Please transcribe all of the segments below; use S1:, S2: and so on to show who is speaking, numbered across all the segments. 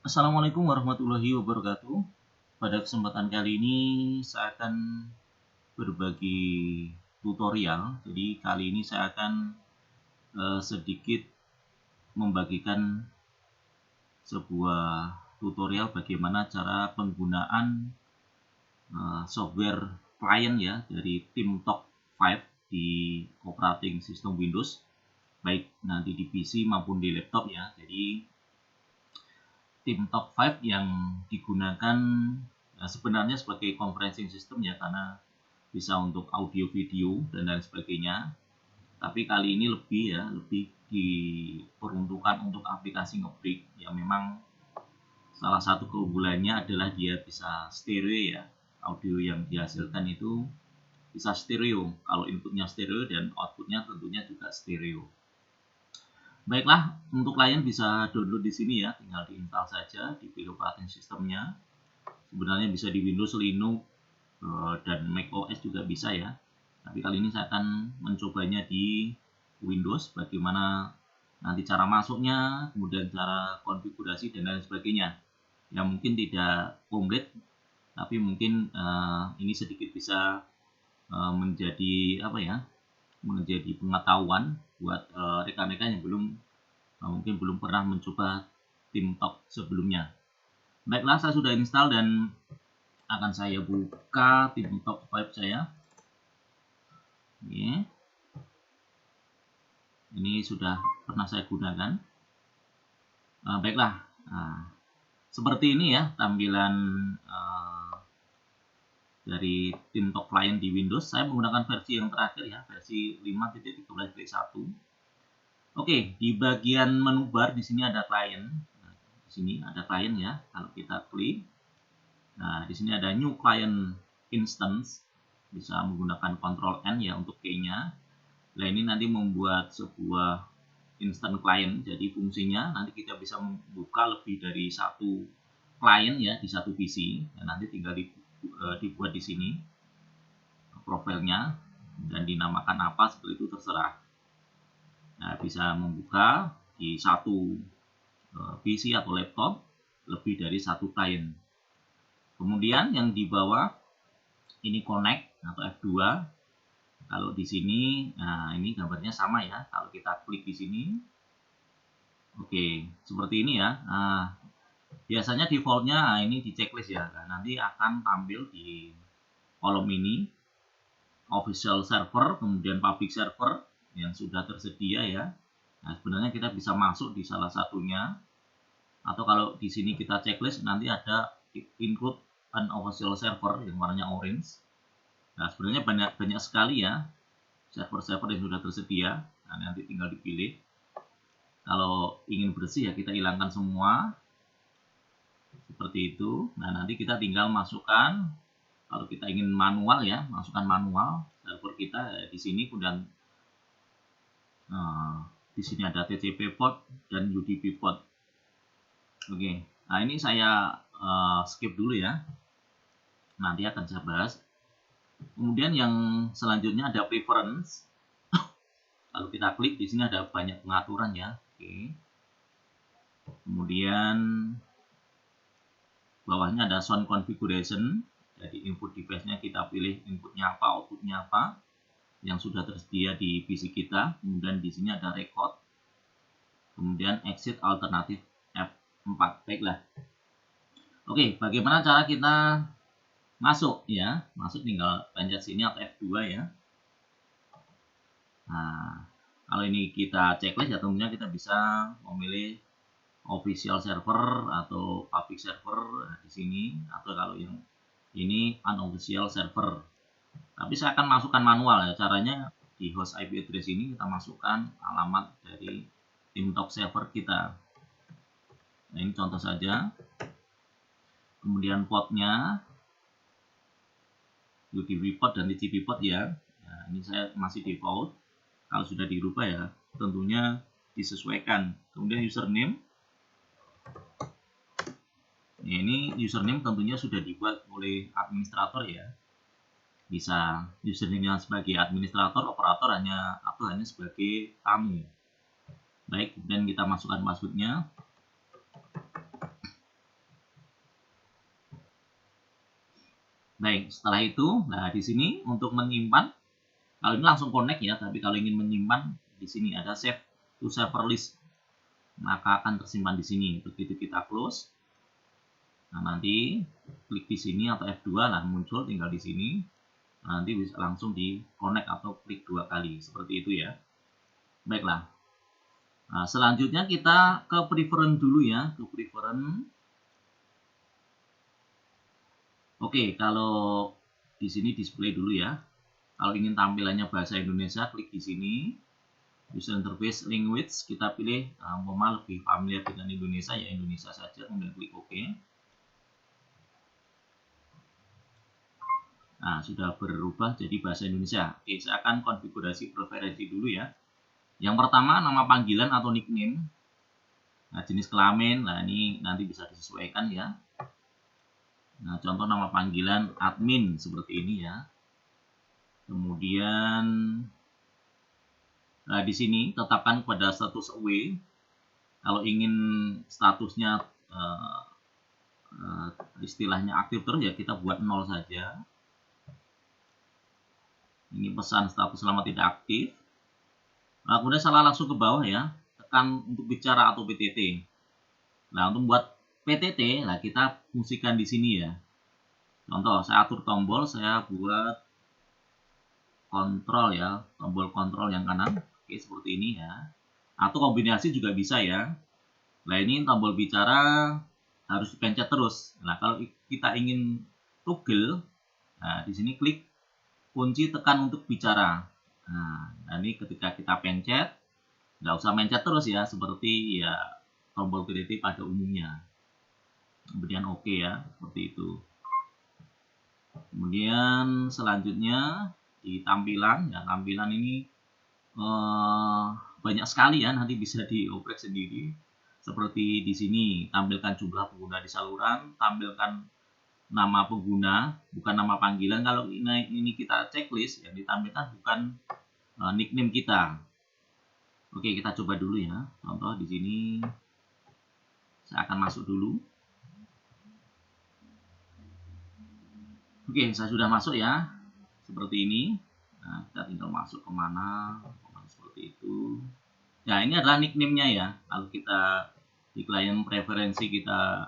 S1: Assalamualaikum warahmatullahi wabarakatuh. Pada kesempatan kali ini saya akan berbagi tutorial. Jadi kali ini saya akan sedikit membagikan sebuah tutorial bagaimana cara penggunaan software client ya dari TeamTalk 5 di operating system Windows, baik nanti di PC maupun di laptop ya. Jadi TeamTalk 5 yang digunakan sebenarnya sebagai conferencing system ya, karena bisa untuk audio, video dan lain sebagainya. Tapi kali ini lebih diperuntukkan untuk aplikasi ngeprint yang memang salah satu keunggulannya adalah dia bisa stereo ya. Audio yang dihasilkan itu bisa stereo. Kalau inputnya stereo dan outputnya tentunya juga stereo. Baiklah, untuk klien bisa download di sini ya, tinggal diinstal saja di pilih operating sistemnya. Sebenarnya bisa di Windows, Linux, dan macOS juga bisa ya. Tapi kali ini saya akan mencobanya di Windows, bagaimana nanti cara masuknya, kemudian cara konfigurasi dan lain sebagainya. Yang mungkin tidak komplit, tapi mungkin ini sedikit bisa menjadi menjadi pengetahuan buat rekan-rekan yang mungkin belum pernah mencoba TeamTalk sebelumnya. Baiklah, saya sudah install dan akan saya buka TeamTalk 5 saya. Ini sudah pernah saya gunakan. Baiklah, seperti ini ya tampilan dari TeamTalk Client di Windows. Saya menggunakan versi yang terakhir ya, versi 5.13.1. Oke, di bagian menu bar di sini ada client. Di sini ada client ya. Kalau kita klik, nah di sini ada new client instance. Bisa menggunakan Ctrl N ya untuk key-nya. Nah, ini nanti membuat sebuah instant client. Jadi fungsinya nanti kita bisa membuka lebih dari satu client ya di satu PC. Dan nanti tinggal dibuat di sini profilnya dan dinamakan apa seperti itu terserah. Nah, bisa membuka di satu PC atau laptop lebih dari satu client. Kemudian yang di bawah ini connect atau F2. Kalau di sini, nah ini gambarnya sama ya. Kalau kita klik di sini, oke, seperti ini ya. Nah, biasanya defaultnya ini di checklist ya. Nah, nanti akan tampil di kolom ini official server, kemudian public server yang sudah tersedia ya. Nah, sebenarnya kita bisa masuk di salah satunya. Atau kalau di sini kita checklist, nanti ada include an official server yang warnanya orange. Nah, sebenarnya banyak sekali ya server-server yang sudah tersedia. Nah, nanti tinggal dipilih. Kalau ingin bersih ya kita hilangkan semua. Seperti itu. Nah, nanti kita tinggal masukkan. Kalau kita ingin manual ya, masukkan manual server kita di sini. Kemudian di sini ada TCP port dan UDP port. Oke. Nah, ini saya skip dulu ya. Nanti akan saya bahas. Kemudian yang selanjutnya ada preference. Kalau kita klik di sini ada banyak pengaturan ya. Oke. Kemudian bawahnya ada sound configuration. Jadi input device-nya kita pilih inputnya apa, outputnya apa yang sudah tersedia di PC kita. Kemudian di sini ada record. Kemudian exit alternatif F4. Baiklah. Oke, bagaimana cara kita masuk ya? Masuk tinggal pencet sini atau F2 ya. Nah, kalau ini kita checklist ya tentunya kita bisa memilih official server atau public server di sini, atau kalau yang ini unofficial server. Tapi saya akan masukkan manual ya. Caranya di host IP address ini kita masukkan alamat dari TeamTalk server kita. Nah, ini contoh saja. Kemudian portnya UDP port dan TCP port ya. Nah, ini saya masih default. Kalau sudah dirubah ya tentunya disesuaikan. Kemudian username. Nah, ini username tentunya sudah dibuat oleh administrator ya. Bisa username sebagai administrator, operator hanya sebagai tamu. Baik, kemudian kita masukkan passwordnya. Baik, setelah itu, nah di sini untuk menyimpan, kalau ini langsung connect ya, tapi kalau ingin menyimpan, di sini ada save to server list, maka akan tersimpan di sini. Begitu kita close, nah nanti klik di sini atau F2 lah muncul, tinggal di sini, nanti bisa langsung di connect atau klik 2 kali, seperti itu ya. Baiklah. Nah, selanjutnya kita ke preference dulu ya, ke preference. Oke, kalau di sini display dulu ya. Kalau ingin tampilannya bahasa Indonesia, klik di sini. User interface language, kita pilih umpama lebih familiar dengan Indonesia ya, Indonesia saja, kemudian klik OK. Nah, sudah berubah jadi bahasa Indonesia. Oke, saya akan konfigurasi preferensi dulu ya. Yang pertama, nama panggilan atau nickname. Nah, jenis kelamin, nah ini nanti bisa disesuaikan ya. Nah, contoh nama panggilan admin seperti ini ya. Kemudian nah, di sini tetapkan pada status away. Kalau ingin statusnya istilahnya aktif terus ya kita buat 0 saja. Ini pesan status selama tidak aktif. Nah, kemudian salah langsung ke bawah ya. Tekan untuk bicara atau PTT. Nah, untuk buat PTT, nah kita fungsikan di sini ya. Contoh, saya atur tombol, saya buat kontrol ya, tombol kontrol yang kanan. Oke, seperti ini ya. Atau kombinasi juga bisa ya. Nah, ini tombol bicara harus dipencet terus. Nah, kalau kita ingin toggle, nah di sini klik kunci tekan untuk bicara. Nah ini ketika kita pencet, nggak usah mencet terus ya, seperti ya tombol PTT pada umumnya. Kemudian OK ya, seperti itu. Kemudian selanjutnya di tampilan, ya tampilan ini banyak sekali ya, nanti bisa dioprek sendiri. Seperti di sini, tampilkan jumlah pengguna di saluran, tampilkan nama pengguna, bukan nama panggilan. Kalau ini kita checklist, yang ditampilkan bukan nickname kita. Oke, kita coba dulu ya. Contoh di sini, saya akan masuk dulu. Oke, saya sudah masuk ya, seperti ini. Nah, kita tinggal masuk kemana seperti itu. Nah, ini adalah nickname-nya ya. Kalau kita di klien preferensi kita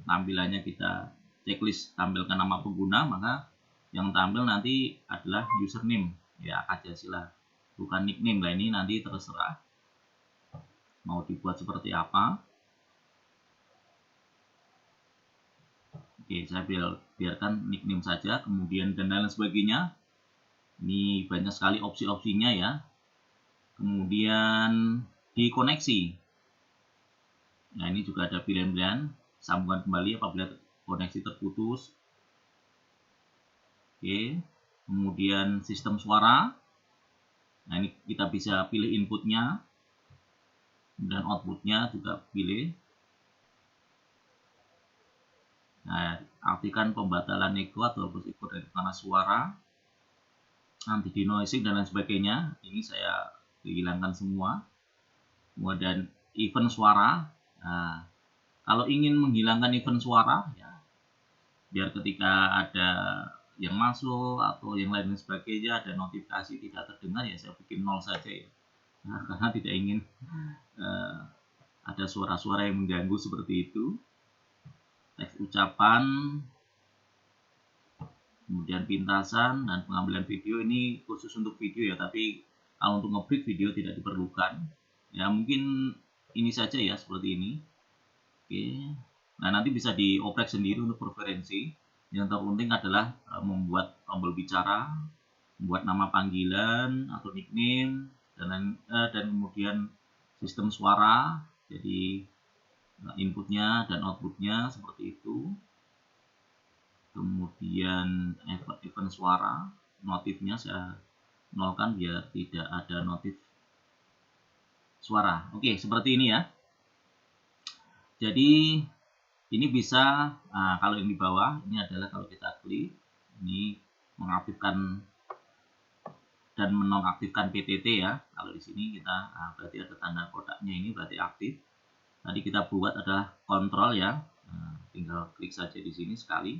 S1: tampilannya kita checklist tampilkan nama pengguna, maka yang tampil nanti adalah username ya, Akajasila, bukan nickname. Lah ini nanti terserah mau dibuat seperti apa. Oke, saya biarkan nickname saja, kemudian dan lain sebagainya. Ini banyak sekali opsi-opsinya ya. Kemudian di koneksi. Nah, ini juga ada pilihan-pilihan sambungan kembali apabila koneksi terputus. Oke, kemudian sistem suara. Nah, ini kita bisa pilih inputnya, kemudian outputnya juga pilih. Nah, aktifkan pembatalan echo atau hapus echo dari karena suara, anti denoising dan lain sebagainya. Ini saya hilangkan semua. Kemudian event suara. Nah, kalau ingin menghilangkan event suara, ya, biar ketika ada yang masuk atau yang lain sebagainya ada notifikasi tidak terdengar, ya saya bikin 0 saja ya. Nah, karena tidak ingin ada suara-suara yang mengganggu seperti itu. Teks ucapan, kemudian pintasan dan pengambilan video ini khusus untuk video ya, tapi kalau untuk nge-break video tidak diperlukan. Ya mungkin ini saja ya, seperti ini. Oke. Nah, nanti bisa dioprek sendiri untuk preferensi. Yang terpenting adalah membuat tombol bicara, membuat nama panggilan atau nickname, dan kemudian sistem suara. Jadi inputnya dan outputnya seperti itu. Kemudian event suara, notifnya saya nolkan biar tidak ada notif suara. Oke, seperti ini ya. Jadi ini bisa, kalau yang di bawah ini adalah kalau kita klik, ini mengaktifkan dan menonaktifkan PTT ya. Kalau di sini kita berarti ada tanda kotaknya, ini berarti aktif. Tadi kita buat adalah kontrol ya. Tinggal klik saja di sini sekali.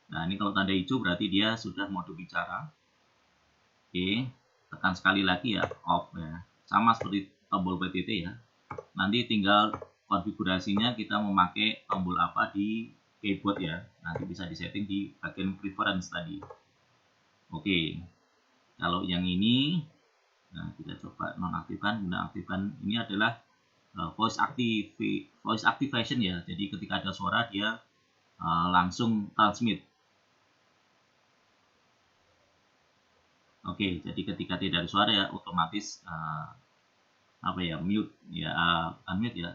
S1: Nah, ini kalau tanda hijau berarti dia sudah mode bicara. Oke, tekan sekali lagi ya, off ya. Sama seperti tombol PTT ya. Nanti tinggal konfigurasinya kita memakai tombol apa di keyboard ya. Nanti bisa disetting di bagian preference tadi. Oke, kalau yang ini, nah kita coba nonaktifkan. Nonaktifkan ini adalah voice activation ya. Jadi ketika ada suara dia langsung transmit. Oke, jadi ketika tidak ada suara ya otomatis apa ya, mute ya, unmute ya,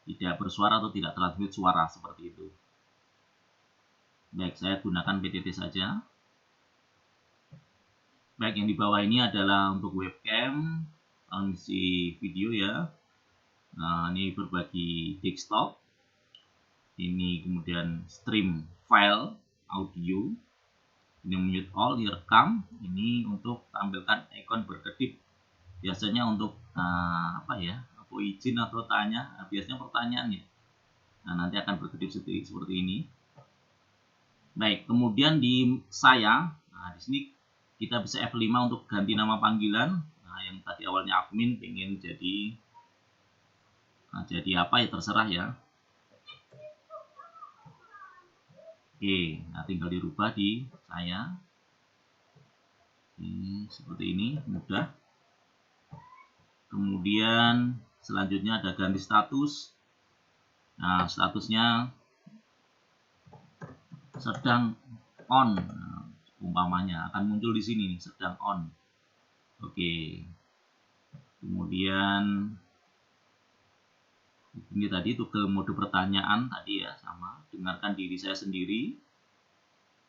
S1: tidak bersuara atau tidak transmit suara seperti itu. Baik, saya gunakan PTT saja. Baik, yang di bawah ini adalah untuk webcam, transmisi video ya. Nah, ini berbagi desktop. Ini kemudian stream file audio. Ini mute all, direkam. Ini untuk tampilkan ikon berkedip. Biasanya untuk apa ya? Apa izin atau tanya? Biasanya pertanyaan ya. Nah, nanti akan berkedip seperti ini. Baik, kemudian di saya, nah di sini kita bisa F5 untuk ganti nama panggilan. Nah, yang tadi awalnya admin pengen jadi apa ya, terserah ya. Oke, nah tinggal dirubah di saya. Ini seperti ini, mudah. Kemudian selanjutnya ada ganti status. Nah, statusnya sedang on. Nah, umpamanya akan muncul di sini nih, sedang on. Oke. Kemudian ini tadi itu ke mode pertanyaan tadi ya, sama. Dengarkan diri saya sendiri.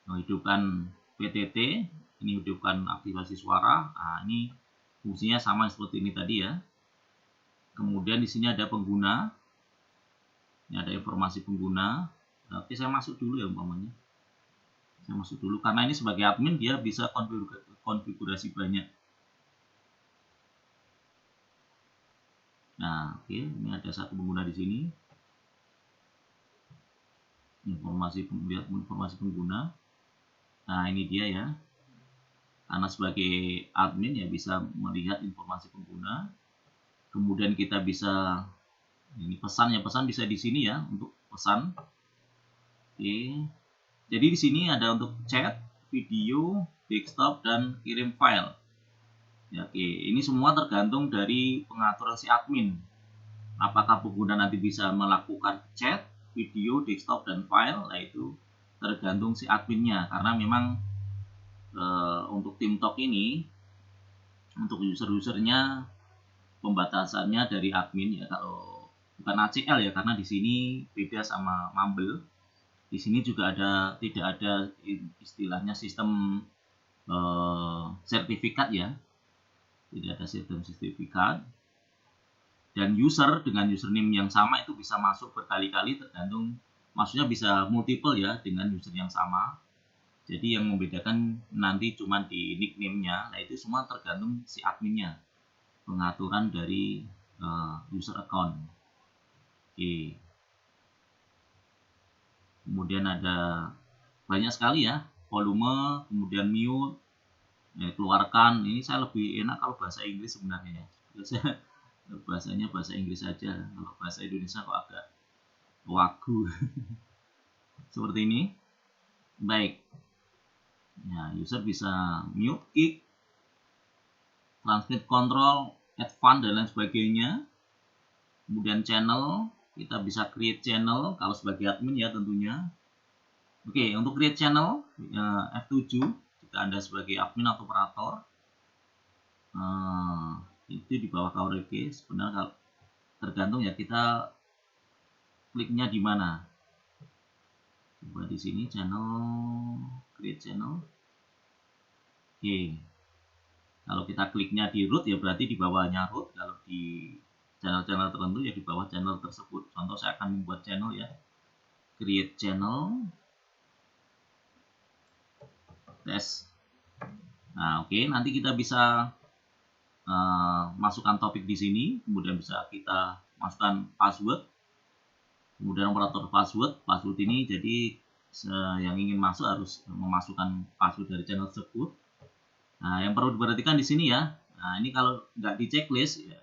S1: Menghidupkan PTT, ini hidupkan aktivasi suara. Nah, ini fungsinya sama seperti ini tadi ya. Kemudian di sini ada pengguna. Ini ada informasi pengguna. Oke, saya masuk dulu ya umpamanya. Saya masuk dulu karena ini sebagai admin dia bisa konfigurasi banyak. Nah, oke, ini ada satu pengguna di sini. Informasi pengguna. Nah, ini dia ya. Karena sebagai admin ya bisa melihat informasi pengguna. Kemudian kita bisa ini pesan ya, pesan bisa di sini ya untuk pesan. Oke. Jadi di sini ada untuk chat, video, desktop dan kirim file. Ya, oke, ini semua tergantung dari pengaturan si admin. Apakah pengguna nanti bisa melakukan chat, video, desktop dan file? Nah, itu tergantung si adminnya karena memang untuk TeamTalk ini untuk user-usernya pembatasannya dari admin ya, kalau bukan ACL ya, karena di sini beda sama Mumble. Di sini juga tidak ada istilahnya sistem sertifikat ya, tidak ada sistem sertifikat. Dan user dengan username yang sama itu bisa masuk berkali-kali, tergantung, maksudnya bisa multiple ya dengan user yang sama. Jadi yang membedakan nanti cuma di nickname-nya, nah itu semua tergantung si adminnya, pengaturan dari user account. Oke. Kemudian ada banyak sekali ya, volume, kemudian mute, keluarkan. Ini saya lebih enak kalau bahasa Inggris sebenarnya ya. Biasanya bahasanya bahasa Inggris saja, kalau bahasa Indonesia kok agak wagu. Seperti ini. Baik. Ya, user bisa mute, kick, transmit control, add fund dan lain sebagainya. Kemudian channel, kita bisa create channel kalau sebagai admin ya tentunya. Oke, untuk create channel F7 jika Anda sebagai admin atau operator. Itu di bawah cover case. Sebenarnya tergantung ya kita kliknya di mana. Coba di sini channel, create channel. Oke. Kalau kita kliknya di root ya berarti di bawahnya root. Kalau di channel-channel tertentu ya di bawah channel tersebut. Contoh saya akan membuat channel ya. Create channel. Tes. Nah, oke, nanti kita bisa masukkan topik di sini, kemudian bisa kita masukkan password. Kemudian operator password ini jadi yang ingin masuk harus memasukkan password dari channel tersebut. Nah, yang perlu diperhatikan di sini ya. Nah, ini kalau nggak di checklist ya,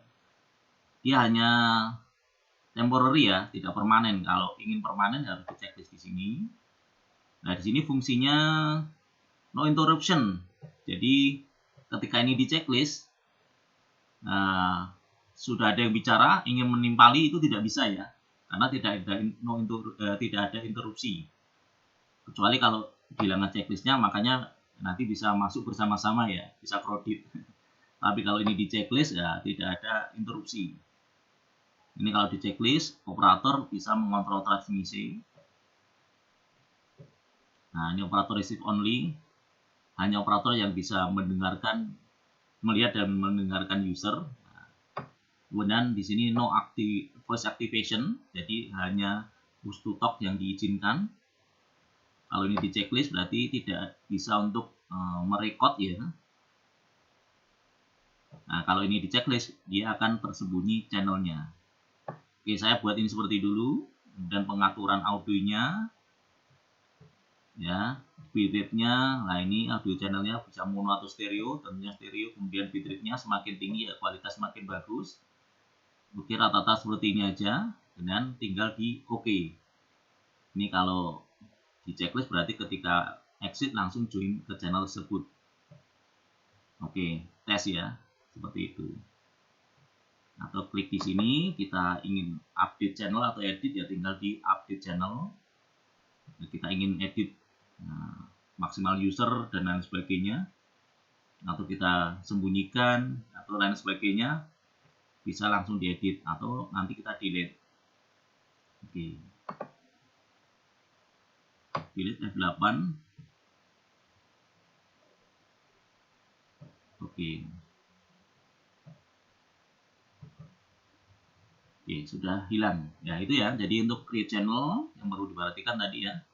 S1: dia hanya temporary ya, tidak permanen. Kalau ingin permanen harus di checklist di sini. Nah, di sini fungsinya no interruption. Jadi ketika ini di checklist, nah, sudah ada yang bicara ingin menimpali itu tidak bisa ya, karena tidak ada interupsi. Kecuali kalau dihilangkan checklistnya, makanya nanti bisa masuk bersama-sama ya, bisa crowded. Tapi kalau ini di checklist ya tidak ada interupsi. Ini kalau di checklist, operator bisa mengontrol transmisi. Nah, ini operator receive only. Hanya operator yang bisa melihat dan mendengarkan user. Nah, kemudian di sini no voice activation, jadi hanya push to talk yang diizinkan. Kalau ini di checklist berarti tidak bisa untuk merekod ya. Nah, kalau ini di checklist dia akan tersembunyi channelnya. Oke, saya buat ini seperti dulu. Dan pengaturan audionya ya, bitrate-nya. Nah, ini audio channelnya bisa mono atau stereo, tentunya stereo. Kemudian bitrate-nya semakin tinggi ya kualitas semakin bagus. Oke, rata-rata seperti ini aja, dan tinggal di OK. Ini kalau di checklist berarti ketika exit langsung join ke channel tersebut. Oke, tes ya, seperti itu. Atau klik di sini, kita ingin update channel atau edit ya, tinggal di update channel. Kita ingin edit maksimal user dan lain sebagainya, atau kita sembunyikan atau lain sebagainya, bisa langsung diedit atau nanti kita delete. Oke. Delete F8. Oke. Oke, sudah hilang. Ya, itu ya. Jadi untuk create channel yang perlu diperhatikan tadi ya.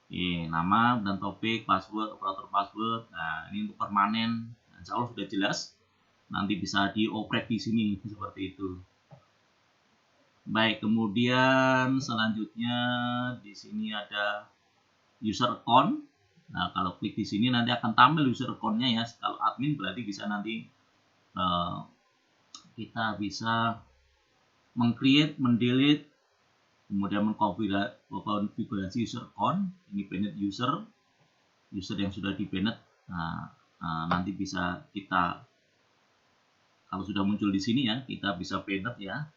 S1: Oke, nama dan topik, password, operator password. Nah, ini untuk permanen. Nah, insya Allah sudah jelas. Nanti bisa dioperate di sini seperti itu. Baik, kemudian selanjutnya di sini ada user account. Nah, kalau klik di sini nanti akan tampil user account-nya ya. Kalau admin berarti bisa nanti kita bisa meng-create, mendelete, kemudian mengkonfigurasi user account. Ini banned user yang sudah di banned. Nah, nanti bisa kita, kalau sudah muncul di sini ya, kita bisa banned ya.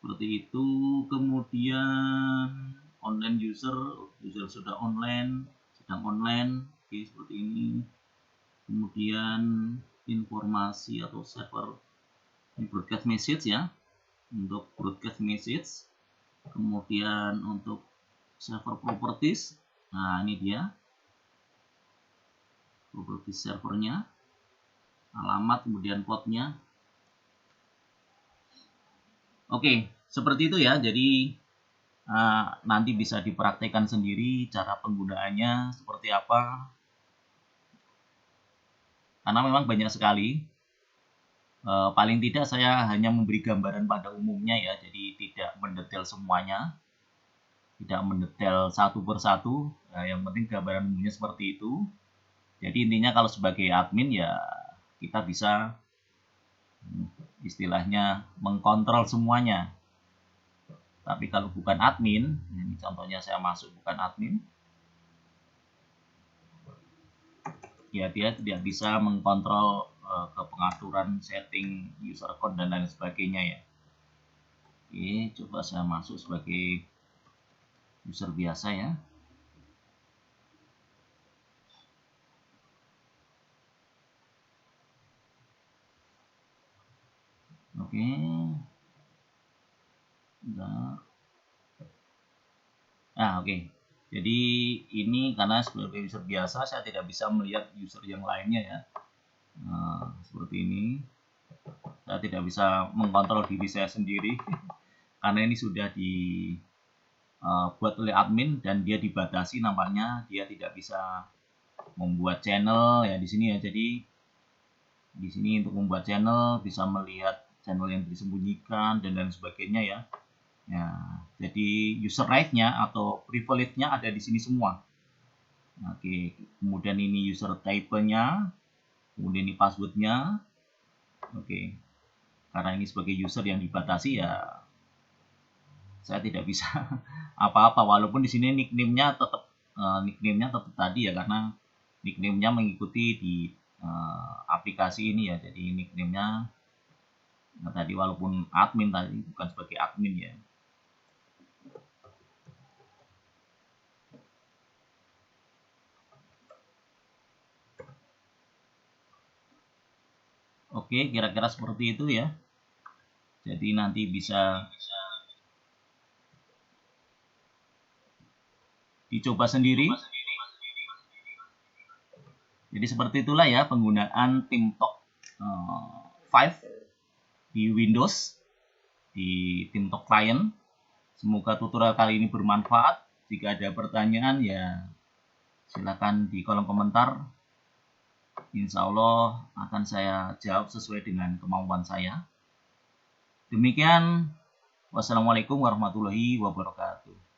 S1: Seperti itu. Kemudian online user sudah online, sedang online. Oke, seperti ini. Kemudian informasi atau server, ini broadcast message ya, untuk broadcast message. Kemudian untuk server properties, nah ini dia properties servernya, alamat, kemudian portnya. Oke, seperti itu ya. Jadi nanti bisa dipraktekkan sendiri cara penggunaannya seperti apa, karena memang banyak sekali. Paling tidak saya hanya memberi gambaran pada umumnya ya, jadi tidak mendetail semuanya, tidak mendetail satu persatu. Nah, yang penting gambaran umumnya seperti itu. Jadi intinya kalau sebagai admin ya kita bisa istilahnya mengkontrol semuanya. Tapi kalau bukan admin, ini contohnya saya masuk bukan admin, ya dia tidak bisa mengkontrol ke pengaturan setting user account dan lain sebagainya ya. Oke, coba saya masuk sebagai user biasa ya. Oke. Oke. Jadi ini karena sebagai user biasa saya tidak bisa melihat user yang lainnya ya. Nah, seperti ini. Saya tidak bisa mengkontrol diri saya sendiri karena ini sudah dibuat oleh admin dan dia dibatasi, nampaknya dia tidak bisa membuat channel ya di sini ya. Jadi di sini untuk membuat channel bisa melihat channel yang disembunyikan dan lain sebagainya ya. Ya, jadi user right-nya atau privilege-nya ada di sini semua. Oke, kemudian ini user type-nya, kemudian ini password-nya. Oke, karena ini sebagai user yang dibatasi ya, saya tidak bisa apa-apa. Walaupun di sini nickname-nya tetap tadi ya, karena nickname-nya mengikuti di aplikasi ini ya. Jadi nickname-nya tadi walaupun admin tadi bukan sebagai admin ya. Oke, kira-kira seperti itu ya. Jadi nanti bisa dicoba sendiri. Jadi seperti itulah ya penggunaan TeamTalk 5 di Windows, di TeamTalk Client. Semoga tutorial kali ini bermanfaat. Jika ada pertanyaan ya silakan di kolom komentar. Insya Allah akan saya jawab sesuai dengan kemampuan saya. Demikian, wassalamualaikum warahmatullahi wabarakatuh.